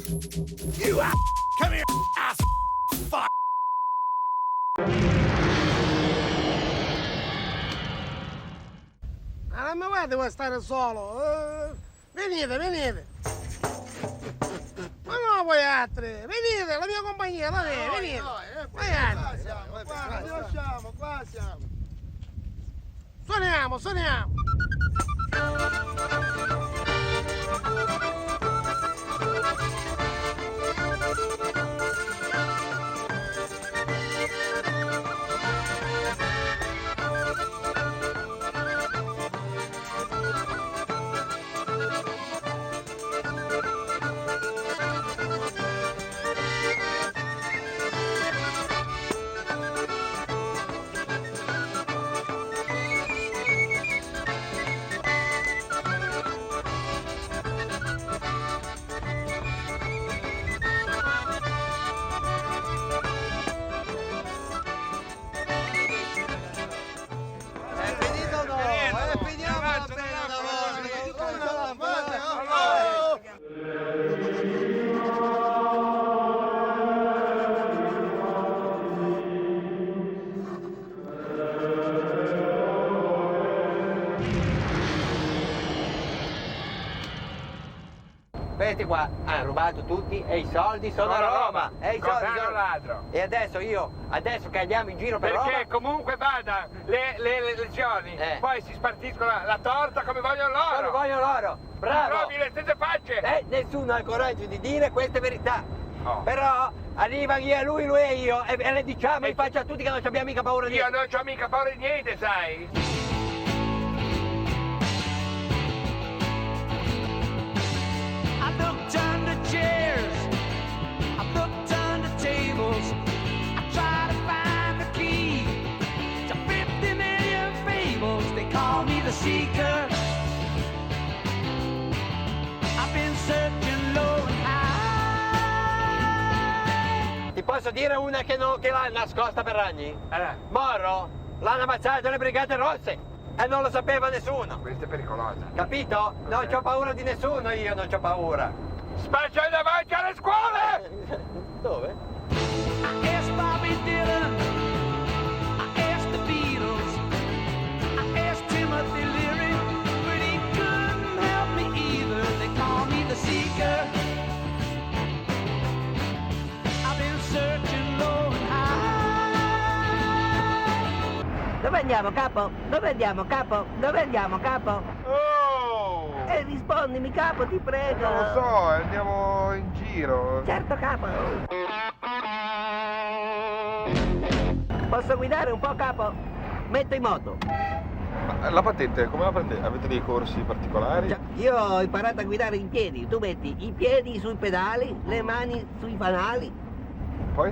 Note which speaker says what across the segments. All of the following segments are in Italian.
Speaker 1: You ass! Come here, ass! Fuck!
Speaker 2: Ma non mi guarda vuoi stare solo? Venite. Ma no, voi altri! Venite, la mia compagnia, va bene, venite! Voi altri!
Speaker 3: Qua siamo.
Speaker 2: Suoniamo!
Speaker 4: Questi qua hanno rubato tutti e i soldi sono a Roma. E i soldi sono
Speaker 5: ladro.
Speaker 4: E adesso che andiamo in giro per Roma.
Speaker 5: Perché comunque vada le lezioni, poi si spartiscono la torta come vogliono loro.
Speaker 4: Come vogliono loro. Bravo.
Speaker 5: Trovi le stesse facce.
Speaker 4: Nessuno ha il coraggio di dire queste verità.
Speaker 5: Oh.
Speaker 4: Però arriva io, lui e io e le diciamo in faccia a tutti che non abbiamo mica paura di
Speaker 5: Io
Speaker 4: niente.
Speaker 5: non ho mica paura di niente, sai?
Speaker 6: Chairs, I've looked under tables, I try to find the key to 50 million fables, they call me the seeker, I've been searching low and high.
Speaker 4: Ti posso dire una che l'ha nascosta per anni? Moro l'hanno ammazzato le Brigate Rosse e non lo sapeva nessuno.
Speaker 5: Questa è pericolosa.
Speaker 4: Capito? Non c'ho paura di nessuno, io non c'ho paura.
Speaker 5: Spaccia davanti alle scuole!
Speaker 4: Dove?
Speaker 6: I asked Bobby Dylan, I asked the Beatles, I asked Timothy Leary, but he couldn't help me either. They call me the seeker. I've been searching low and high.
Speaker 7: Dove andiamo, capo? Dove andiamo, capo? Dove andiamo, capo?
Speaker 3: Oh!
Speaker 7: Rispondimi, capo, ti prego.
Speaker 3: Non lo so, andiamo in giro.
Speaker 7: Certo, capo. Posso guidare un po', capo? Metto in moto.
Speaker 3: Ma la patente, come la prendete? Avete dei corsi particolari?
Speaker 7: Già, io ho imparato a guidare in piedi. Tu metti i piedi sui pedali, le mani sui fanali.
Speaker 3: Poi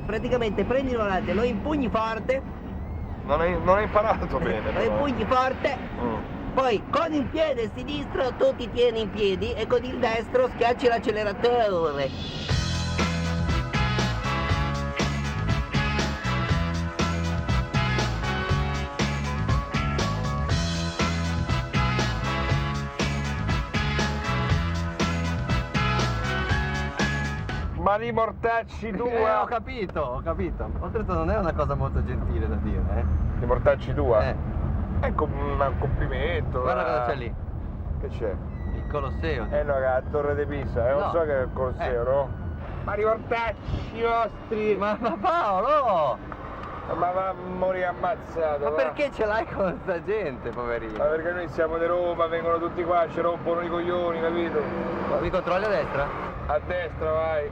Speaker 7: praticamente prendi il volante, lo impugni forte.
Speaker 3: non hai imparato bene.
Speaker 7: Lo
Speaker 3: però.
Speaker 7: impugni forte. Poi con il piede sinistro tu ti tieni in piedi e con il destro schiacci l'acceleratore.
Speaker 3: Mani mortacci 2.
Speaker 4: Ho capito. Oltretutto non è una cosa molto gentile da dire,
Speaker 3: I mortacci 2? Ecco un complimento.
Speaker 4: Guarda cosa c'è lì.
Speaker 3: Che c'è?
Speaker 4: Il Colosseo.
Speaker 3: No, la Torre di Pisa, non
Speaker 4: No.
Speaker 3: so che è il Colosseo, no? Ma i mortacci vostri!
Speaker 4: Ma Paolo!
Speaker 3: Ma va a morire ammazzato!
Speaker 4: Ma
Speaker 3: va.
Speaker 4: perché ce l'hai con sta gente, poverino?
Speaker 3: Ma perché noi siamo di Roma, vengono tutti qua, ci rompono i coglioni, capito?
Speaker 4: Ma mi controlli a destra?
Speaker 3: A destra vai!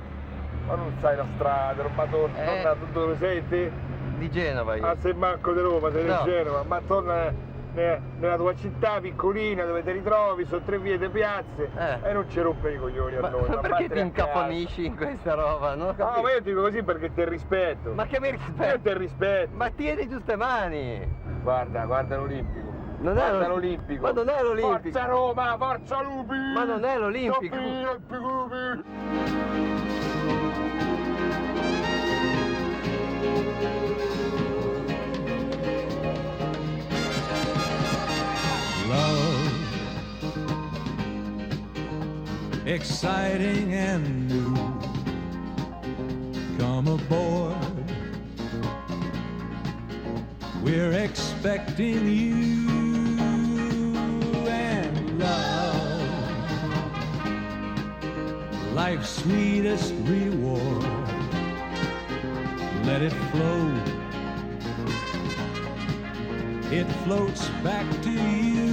Speaker 3: Ma non sai la strada, non ma torna dove sei te?
Speaker 4: Di Genova io.
Speaker 3: Ah, sei manco di Roma, sei
Speaker 4: No.
Speaker 3: di Genova, ma torna nella tua città piccolina dove ti ritrovi, sono 3 vie di piazze e non ci rompere i coglioni a noi.
Speaker 4: Ma perché
Speaker 3: vattene
Speaker 4: ti
Speaker 3: a
Speaker 4: incaponisci in questa roba? Non ho
Speaker 3: casa. No,
Speaker 4: capito.
Speaker 3: ma io dico così perché ti rispetto.
Speaker 4: Ma che mi rispetto?
Speaker 3: Io ti rispetto.
Speaker 4: Ma tieni giuste mani!
Speaker 3: Guarda l'Olimpico.
Speaker 4: Non
Speaker 3: Guarda
Speaker 4: è
Speaker 3: l'Olimpico.
Speaker 4: Ma non è l'Olimpico!
Speaker 3: Forza Roma, forza Lupi!
Speaker 4: Ma non è l'Olimpico!
Speaker 6: exciting and new. Come aboard, we're expecting you and love, life's sweetest reward. Let it flow, it floats back to you.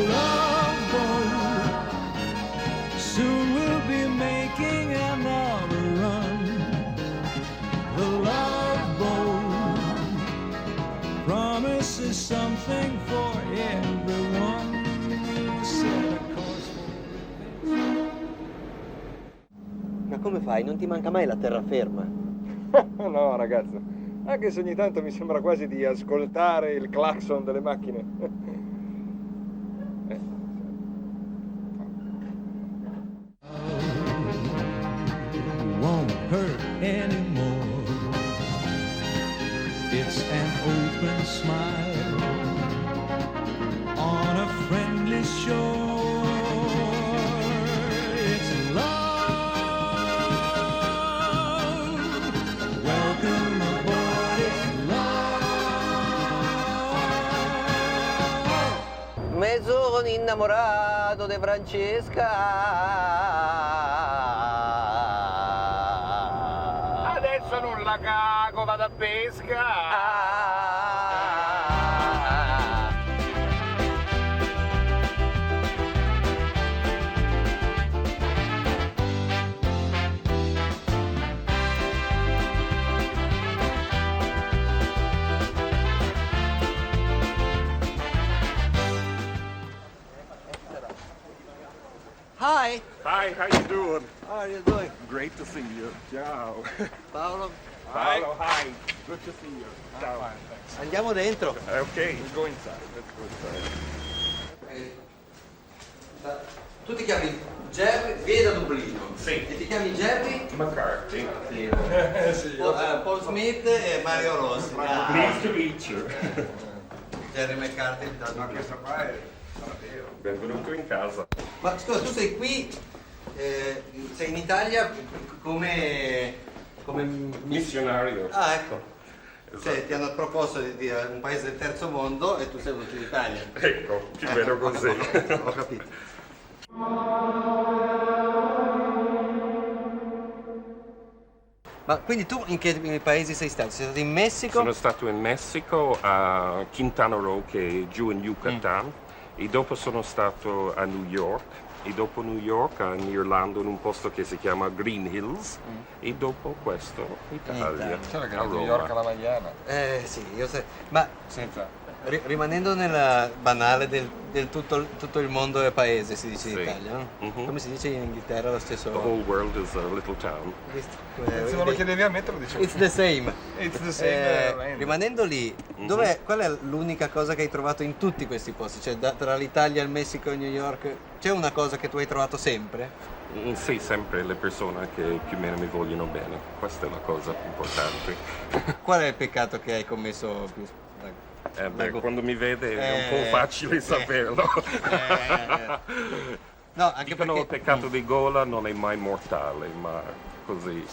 Speaker 6: Love boat, soon we'll be making another run. The love boat promises something for everyone. Set a course for
Speaker 4: Ma come fai? Non ti manca mai la terraferma?
Speaker 3: No, ragazzo, anche se ogni tanto mi sembra quasi di ascoltare il clacson delle macchine.
Speaker 6: won't hurt anymore. It's an open smile on a friendly shore. It's love. Welcome aboard. It's love.
Speaker 7: Me sono innamorato di Francesca.
Speaker 5: Adesso non la cago, vado a pesca.
Speaker 7: Hi,
Speaker 3: Hi, how you doing?
Speaker 7: how are you doing?
Speaker 3: Great to see you. Ciao.
Speaker 7: Paolo?
Speaker 3: Paolo, hi. Good to see you. Ciao.
Speaker 7: Andiamo dentro.
Speaker 3: Okay, let's go inside. Let's go inside.
Speaker 7: Tu ti chiami Jerry, vieni da Dublino.
Speaker 3: Sì.
Speaker 7: E ti chiami Jerry?
Speaker 3: McCarthy.
Speaker 7: Paul Smith e Mario Rossi.
Speaker 3: Pleased to meet you.
Speaker 7: Jerry McCarthy.
Speaker 3: Benvenuto in casa.
Speaker 7: Ma scusa, tu sei qui, sei in Italia come
Speaker 3: Missionario.
Speaker 7: Ah, ecco.
Speaker 3: Esatto.
Speaker 7: Cioè, ti hanno proposto di un paese del terzo mondo e tu sei venuto in Italia.
Speaker 3: Ecco, più o meno così.
Speaker 7: Ho capito. Ma quindi tu in che paesi sei stato? Sei stato in Messico?
Speaker 8: Sono stato in Messico, a Quintana Roo, che è giù in Yucatan, e dopo sono stato a New York, e dopo New York in Irlanda, in un posto che si chiama Green Hills, e dopo questo Italia.
Speaker 3: C'era che
Speaker 8: a
Speaker 3: New
Speaker 8: Roma.
Speaker 3: York alla Magliana.
Speaker 7: Sì, io sei. Ma
Speaker 3: Senza.
Speaker 7: rimanendo nella banale del tutto il mondo è paese, si dice in
Speaker 8: Sì.
Speaker 7: Italia, no?
Speaker 8: Mhm.
Speaker 7: Come si dice in Inghilterra lo stesso?
Speaker 8: The whole world is a little town.
Speaker 3: Se me lo chiedevi a me te lo dicevo.
Speaker 7: It's the same.
Speaker 3: It's the same. land.
Speaker 7: Rimanendo lì, qual è l'unica cosa che hai trovato in tutti questi posti? Cioè tra l'Italia, il Messico e New York, c'è una cosa che tu hai trovato sempre?
Speaker 8: Sì, sempre le persone che più o meno mi vogliono bene. Questa è la cosa importante.
Speaker 7: Qual è il peccato che hai commesso più?
Speaker 8: Quando mi vede è un po' facile saperlo.
Speaker 7: No, anche
Speaker 8: Dicono il
Speaker 7: perché...
Speaker 8: peccato di gola non è mai mortale, ma così.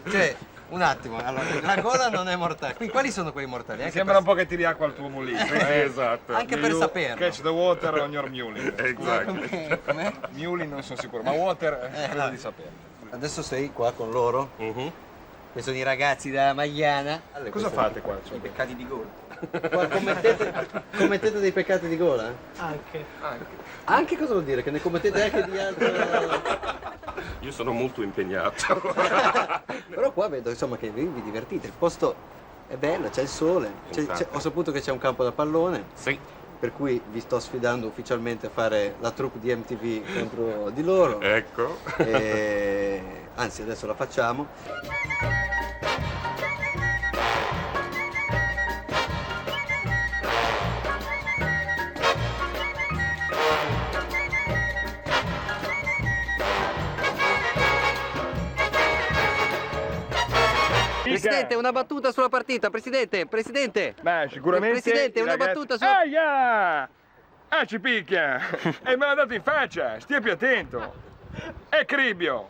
Speaker 7: Cioè, un attimo, allora, la gola non è mortale. Quindi quali sono quei mortali?
Speaker 3: Mi
Speaker 7: Anche
Speaker 3: sembra un po' che tiri acqua al tuo mulino.
Speaker 8: Esatto.
Speaker 7: Anche per saperlo.
Speaker 3: Catch the water on your muley.
Speaker 8: Esatto.
Speaker 7: Com'è?
Speaker 3: Muley non sono sicuro, ma water credo
Speaker 7: no.
Speaker 3: di saperlo.
Speaker 7: Adesso sei qua con loro,
Speaker 8: Mhm.
Speaker 7: che sono i ragazzi della Magliana. Allora,
Speaker 3: Cosa
Speaker 7: questo-
Speaker 3: fate qua? Cioè, peccati di gola.
Speaker 7: Qua commettete dei peccati di gola? Anche cosa vuol dire? Che ne commettete anche di altro?
Speaker 8: Io sono molto impegnato.
Speaker 7: Però qua vedo insomma che vi divertite, il posto è bello, c'è il sole, ho saputo che c'è un campo da pallone,
Speaker 8: Sì.
Speaker 7: per cui vi sto sfidando ufficialmente a fare la troupe di MTV contro di loro.
Speaker 8: Ecco.
Speaker 7: Anzi, adesso la facciamo. Presidente, una battuta sulla partita, Presidente!
Speaker 3: Beh, sicuramente.
Speaker 7: Presidente,
Speaker 3: i
Speaker 7: una
Speaker 3: ragazzi-
Speaker 7: battuta sulla...
Speaker 3: Aia! Ah, ci picchia! E me l'ha dato in faccia, stia più attento! È cribbio!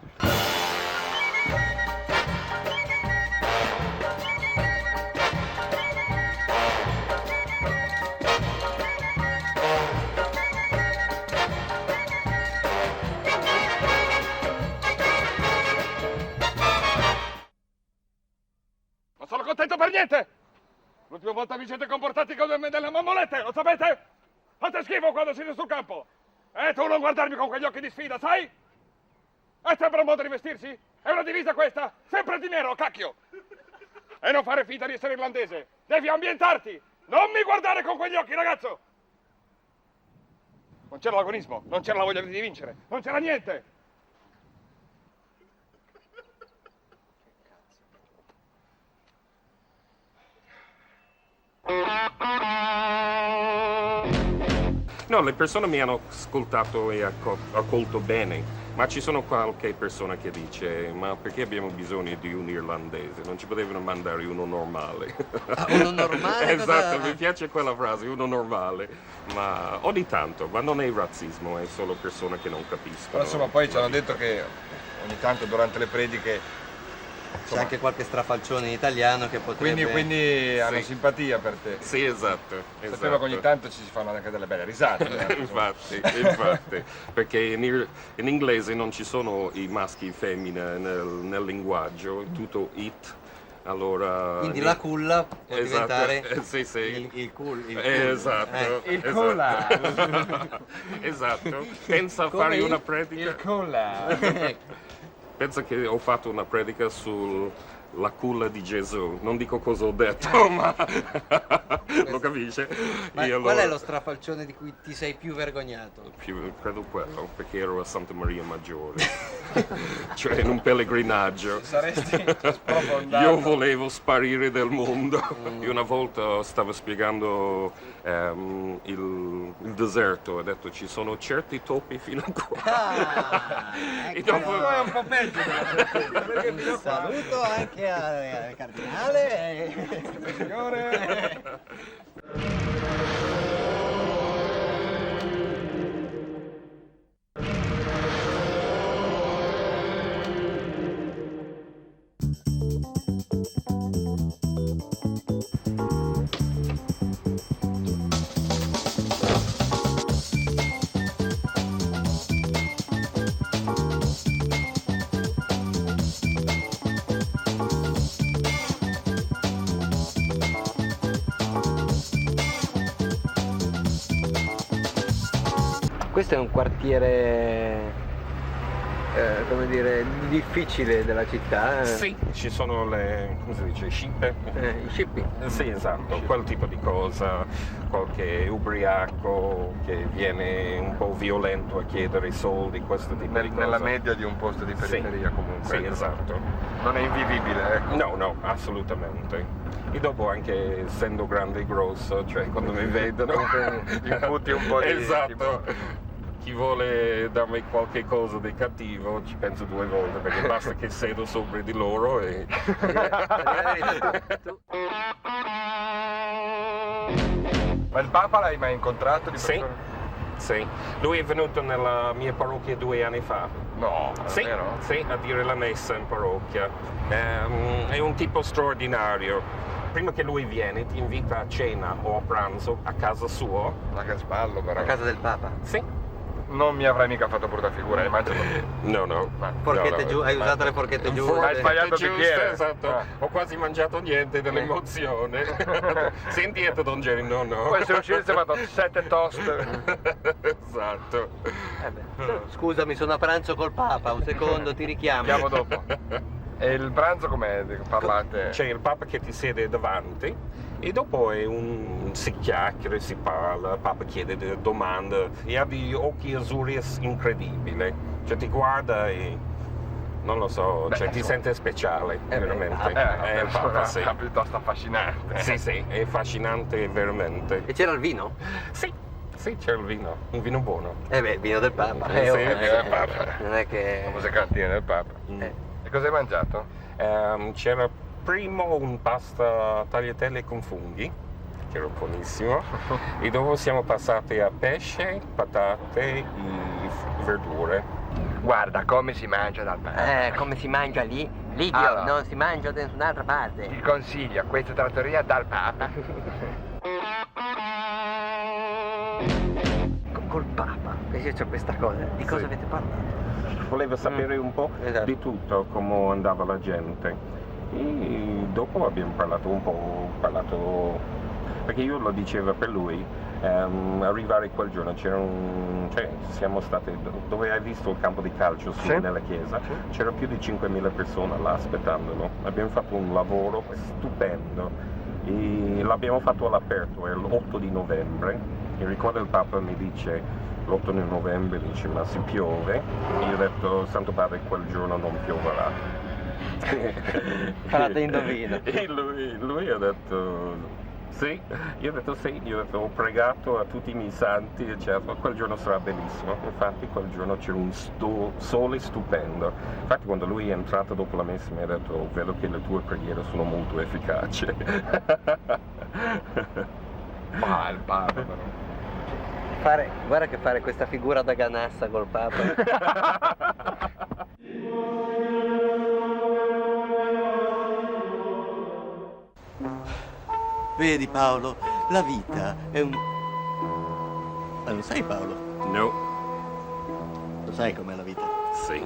Speaker 3: Non sono contento per niente! L'ultima volta vi siete comportati come delle mammolette, lo sapete? Fate schifo quando siete sul campo! E tu non guardarmi con quegli occhi di sfida, sai? È sempre un modo di vestirsi? È una divisa questa? Sempre di nero, cacchio! E non fare finta di essere irlandese! Devi ambientarti! Non mi guardare con quegli occhi, ragazzo! Non c'era l'agonismo, non c'era la voglia di vincere, non c'era niente!
Speaker 8: No, le persone mi hanno ascoltato e accolto bene, ma ci sono qualche persona che dice ma perché abbiamo bisogno di un irlandese? Non ci potevano mandare uno normale.
Speaker 7: Ah, uno normale?
Speaker 8: Esatto, mi piace quella frase, uno normale, ma ogni tanto, ma non è razzismo, è solo persone che non capiscono.
Speaker 3: Però insomma poi ci hanno detto che ogni tanto durante le prediche
Speaker 7: C'è anche qualche strafalcione in italiano che potrebbe...
Speaker 3: Quindi hanno simpatia per te.
Speaker 8: Sì, esatto.
Speaker 3: Sapevo che ogni tanto ci si fanno anche delle belle risate.
Speaker 8: infatti, perché in inglese non ci sono i maschi e femmine nel linguaggio, è tutto it. Allora,
Speaker 7: quindi la culla può diventare
Speaker 8: sì.
Speaker 7: il cool.
Speaker 8: Esatto.
Speaker 3: Il culla.
Speaker 8: Esatto. Pensa a fare una predica.
Speaker 3: Il culla.
Speaker 8: Penso che ho fatto una predica sulla culla di Gesù. Non dico cosa ho detto, ma lo capisce?
Speaker 7: Ma qual è lo strafalcione di cui ti sei più vergognato?
Speaker 8: Credo quello, perché ero a Santa Maria Maggiore, cioè in un pellegrinaggio.
Speaker 3: Saresti sprofondato.
Speaker 8: Io volevo sparire dal mondo. Io una volta stavo spiegando il deserto, ho detto ci sono certi topi fino a qua.
Speaker 7: Ecco.
Speaker 8: E dopo...
Speaker 3: è un po' peggio
Speaker 7: Un saluto anche al cardinale.
Speaker 3: Signore.
Speaker 4: Questo è un quartiere, come dire, difficile della città.
Speaker 8: Sì, ci sono le, come si dice, scippe?
Speaker 4: I scippi.
Speaker 8: Sì, esatto, quel tipo di cosa, qualche ubriaco che viene un po' violento a chiedere i soldi, questo tipo di cosa.
Speaker 3: Nella media di un posto di periferia comunque.
Speaker 8: Sì, esatto.
Speaker 3: Non è invivibile, ecco.
Speaker 8: No, assolutamente. E dopo anche essendo grande e grosso, cioè quando mi vedono...
Speaker 3: Gli imputi un po' di...
Speaker 8: Esatto. Chi vuole darmi qualche cosa di cattivo ci penso due volte perché basta che sedo sopra di loro e...
Speaker 3: Ma il Papa l'hai mai incontrato di
Speaker 8: Sì.
Speaker 3: persona?
Speaker 8: Sì, lui è venuto nella mia parrocchia 2 anni fa.
Speaker 3: No,
Speaker 8: Sì,
Speaker 3: davvero?
Speaker 8: sì, a dire la messa in parrocchia. È un tipo straordinario. Prima che lui viene ti invita a cena o a pranzo a casa sua.
Speaker 3: Ma che sballo però.
Speaker 7: A casa del Papa.
Speaker 8: Sì.
Speaker 3: Non mi avrai mica fatto brutta figura, hai mangiato.
Speaker 8: No.
Speaker 7: Forchette
Speaker 8: No.
Speaker 7: giù, hai usato le forchette giù.
Speaker 3: Hai sbagliato il
Speaker 8: Giusto,
Speaker 3: bicchiere.
Speaker 8: esatto.
Speaker 3: Ah.
Speaker 8: Ho quasi mangiato niente dell'emozione. Sentiete, Don Jerry, no.
Speaker 3: Poi se uscite si fatto 7 toast.
Speaker 8: Esatto.
Speaker 7: Scusami, sono a pranzo col Papa, un secondo, ti richiamo.
Speaker 3: Chiamo dopo. E il pranzo com'è? Parlate?
Speaker 8: C'è il Papa che ti siede davanti e dopo si chiacchiera, si parla, il Papa chiede delle domande e ha degli occhi azzurri incredibili. Cioè ti guarda e non lo so, cioè ti sente speciale, veramente. È il Papa, sì.
Speaker 3: È piuttosto affascinante.
Speaker 8: Sì, è affascinante veramente.
Speaker 7: E c'era il vino?
Speaker 8: Sì, c'era il vino, un vino buono.
Speaker 7: Il vino del Papa.
Speaker 8: Sì,
Speaker 3: del Papa.
Speaker 7: Non è che...
Speaker 3: Le famose cantine del Papa. E cosa hai mangiato?
Speaker 8: C'era primo un pasta tagliatelle con funghi, che era buonissimo. E dopo siamo passati a pesce, patate e verdure.
Speaker 5: Guarda come si mangia dal Papa.
Speaker 4: Come si mangia lì? Lidio,
Speaker 5: Allora.
Speaker 4: non si mangia da nessun'altra parte.
Speaker 5: Ti consiglio questa trattoria dal Papa.
Speaker 4: Col Papa, io c'ho questa cosa. Di cosa avete parlato?
Speaker 8: Voleva sapere un po'
Speaker 4: Esatto.
Speaker 8: di tutto, come andava la gente. E dopo abbiamo parlato un po', perché io lo dicevo per lui, arrivare quel giorno siamo stati, dove hai visto il campo di calcio su nella chiesa, c'era più di 5.000 persone là aspettandolo. Abbiamo fatto un lavoro stupendo e l'abbiamo fatto all'aperto, è l'8 di novembre. E ricordo il Papa mi dice, l'8 di novembre, dice, ma se piove? E io ho detto, Santo Padre, quel giorno non pioverà.
Speaker 4: Fate indovino.
Speaker 8: E lui ha detto, sì, io ho detto sì, ho pregato a tutti i miei santi, eccetera, quel giorno sarà bellissimo. Infatti quel giorno c'era un sole stupendo. Infatti quando lui è entrato dopo la messa mi ha detto, vedo che le tue preghiere sono molto efficaci.
Speaker 5: Ma il Papa però.
Speaker 4: Guarda che fare questa figura da ganassa col Papa.
Speaker 7: Vedi Paolo, la vita è un... Ma lo sai Paolo?
Speaker 8: No,
Speaker 7: Lo sai com'è la vita?
Speaker 8: sì.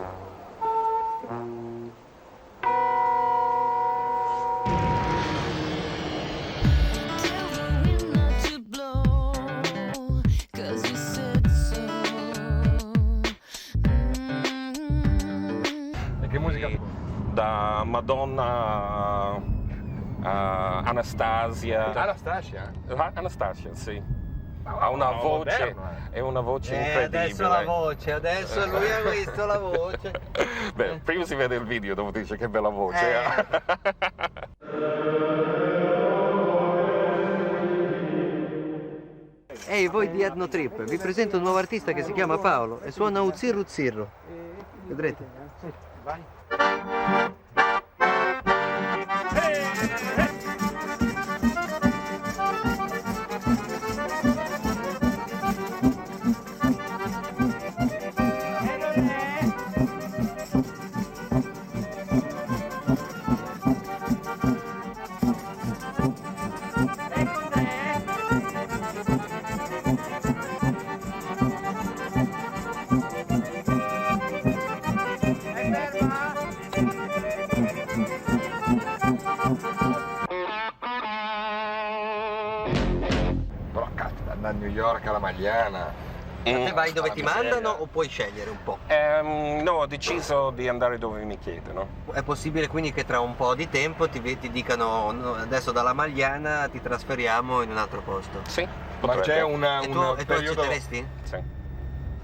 Speaker 5: E che musica?
Speaker 8: Da Madonna a Anastasia.
Speaker 5: Anastasia?
Speaker 8: Anastasia, sì. Ha una voce,
Speaker 5: moderno,
Speaker 8: è una voce incredibile.
Speaker 4: Adesso la voce, adesso lui ha visto la voce.
Speaker 8: Beh, prima si vede il video, dopo dice che bella voce.
Speaker 7: Ehi, voi di Etno Trip, vi presento un nuovo artista che si chiama Paolo e suona Uzzirru Zirro. Vedrete.
Speaker 5: Però caspita, andare a New York alla Magliana.
Speaker 4: Te vai dove ti
Speaker 5: miseria.
Speaker 4: mandano o puoi scegliere un po'?
Speaker 8: No, ho deciso di andare dove mi chiedono.
Speaker 7: È possibile quindi che tra un po' di tempo ti dicano "No, adesso dalla Magliana ti trasferiamo in un altro posto".
Speaker 8: Sì,
Speaker 5: Ma c'è un
Speaker 7: E tu
Speaker 5: periodo...
Speaker 7: accetteresti?
Speaker 8: Sì.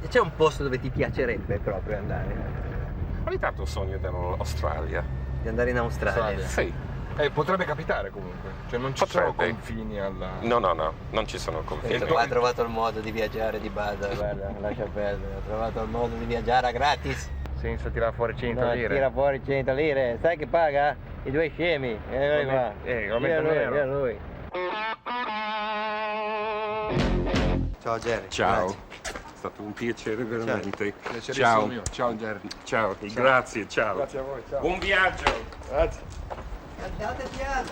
Speaker 7: E c'è un posto dove ti piacerebbe proprio andare?
Speaker 8: Ogni tanto sogno dell'Australia.
Speaker 7: Di andare in Australia?
Speaker 5: Australia.
Speaker 8: Sì.
Speaker 5: Potrebbe capitare comunque. Cioè non ci sono
Speaker 8: Potrebbe.
Speaker 5: confini alla...
Speaker 8: No, non ci sono confini.
Speaker 7: Questo qua ha trovato il modo di viaggiare di bada, guarda, lascia perdere, ha trovato il modo di viaggiare a gratis.
Speaker 5: Senza tirare fuori 100 lire.
Speaker 7: Tira fuori 100 lire, sai che paga? I due scemi, qua.
Speaker 5: lo metto nero.
Speaker 7: lui. Ciao Jerry.
Speaker 8: Ciao.
Speaker 7: grazie.
Speaker 8: È stato un piacere veramente.
Speaker 5: Piacerissimo
Speaker 8: Ciao.
Speaker 5: mio. Ciao Jerry.
Speaker 8: Ciao, grazie, ciao.
Speaker 5: Grazie a voi, ciao.
Speaker 8: Buon viaggio.
Speaker 5: Grazie.
Speaker 7: Andate piano.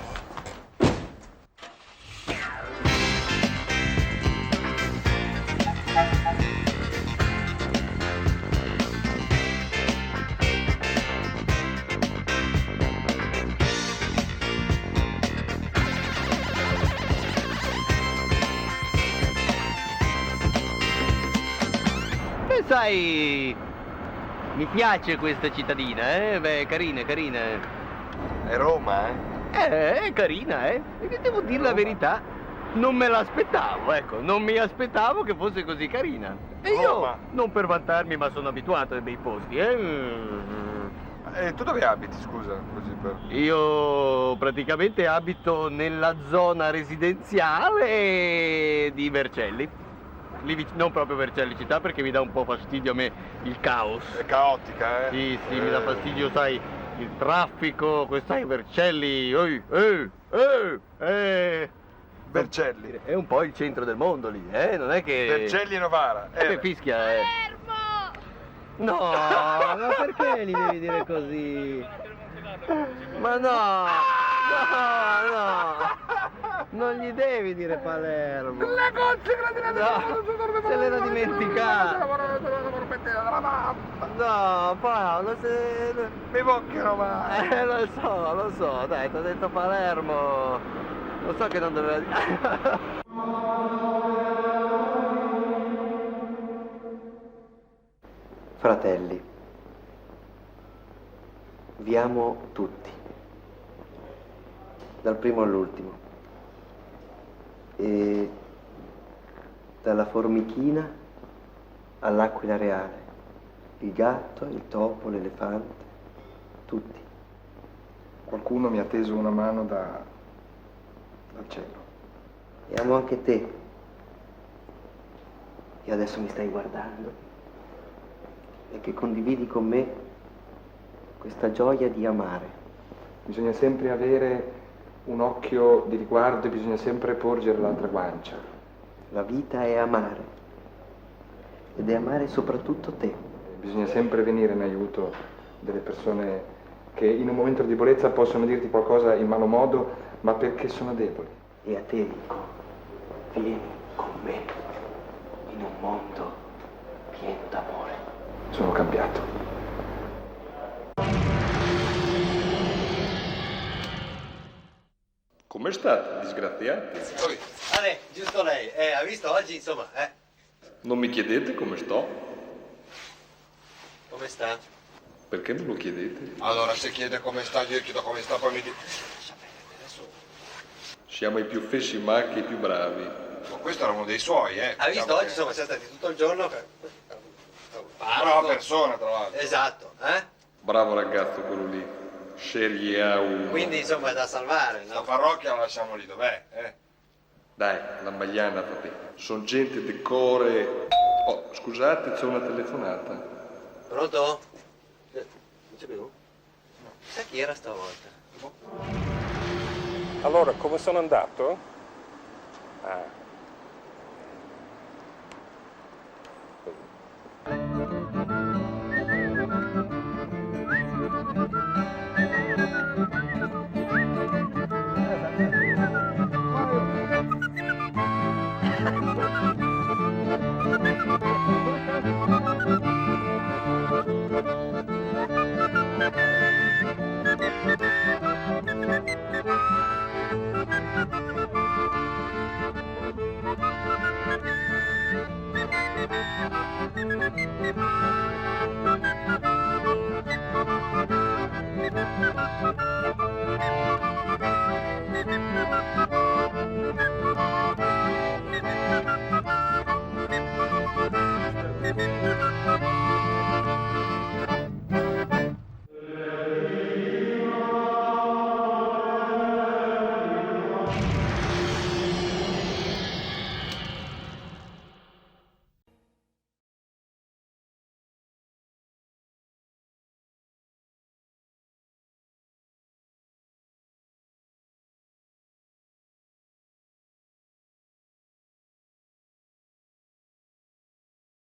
Speaker 7: Sai, mi piace questa cittadina, Beh, carina.
Speaker 5: È Roma,
Speaker 7: È carina, E devo dire la verità, non me l'aspettavo, ecco, non mi aspettavo che fosse così carina. E io,
Speaker 5: Roma.
Speaker 7: non per vantarmi, ma sono abituato ai bei posti,
Speaker 5: E tu dove abiti, scusa? Così per...
Speaker 7: Io praticamente abito nella zona residenziale di Vercelli. Lì non proprio Vercelli città perché mi dà un po' fastidio a me il caos.
Speaker 5: È caotica,
Speaker 7: Sì, mi dà fastidio, sai, il traffico, sai, Vercelli,
Speaker 4: Vercelli.
Speaker 7: È un po' il centro del mondo lì, non è che...
Speaker 4: Vercelli e Novara.
Speaker 7: Che fischia, No, ma perché li devi dire così? Ma no, non gli devi dire Palermo.
Speaker 2: Le cozze che
Speaker 7: se l'era dimenticata. No, Paolo,
Speaker 4: Mi boccherò mai.
Speaker 7: lo so, dai, ti ho detto Palermo. Lo so che non doveva dire. Fratelli, vi amo tutti, dal primo all'ultimo, e dalla formichina all'aquila reale, il gatto, il topo, l'elefante, tutti.
Speaker 4: Qualcuno mi ha teso una mano dal cielo.
Speaker 7: E amo anche te, che adesso mi stai guardando e che condividi con me questa gioia di amare.
Speaker 4: Bisogna sempre avere un occhio di riguardo e bisogna sempre porgere l'altra guancia.
Speaker 7: La vita è amare, ed è amare soprattutto te.
Speaker 4: Bisogna sempre venire in aiuto delle persone che in un momento di debolezza possono dirti qualcosa in malo modo, ma perché sono deboli.
Speaker 7: E a te dico, vieni con me in un mondo pieno d'amore.
Speaker 4: Sono cambiato.
Speaker 3: Come state, disgraziati?
Speaker 7: Ale, giusto lei, ha visto oggi, insomma,
Speaker 3: Non mi chiedete come sto?
Speaker 7: come sta?
Speaker 3: Perché me lo chiedete?
Speaker 1: Allora, se chiede come sta, io chiedo come sta, poi mi dice...
Speaker 3: Siamo i più fessi macchi e i più bravi.
Speaker 1: Ma questo era uno dei suoi,
Speaker 7: Ha visto oggi, insomma, siamo stati tutto il giorno...
Speaker 1: Brava persona, tra l'altro.
Speaker 7: Esatto,
Speaker 3: Bravo ragazzo quello lì. Scegli a uno.
Speaker 7: Quindi, insomma, è da salvare,
Speaker 1: La
Speaker 7: no?
Speaker 1: parrocchia la lasciamo lì, dov'è?
Speaker 3: Dai, la magliana fate. Sono gente decore. Oh, scusate, c'è una telefonata.
Speaker 7: Pronto? Non c'è più? Sai chi era stavolta?
Speaker 8: Allora, come sono andato?
Speaker 6: Thank you.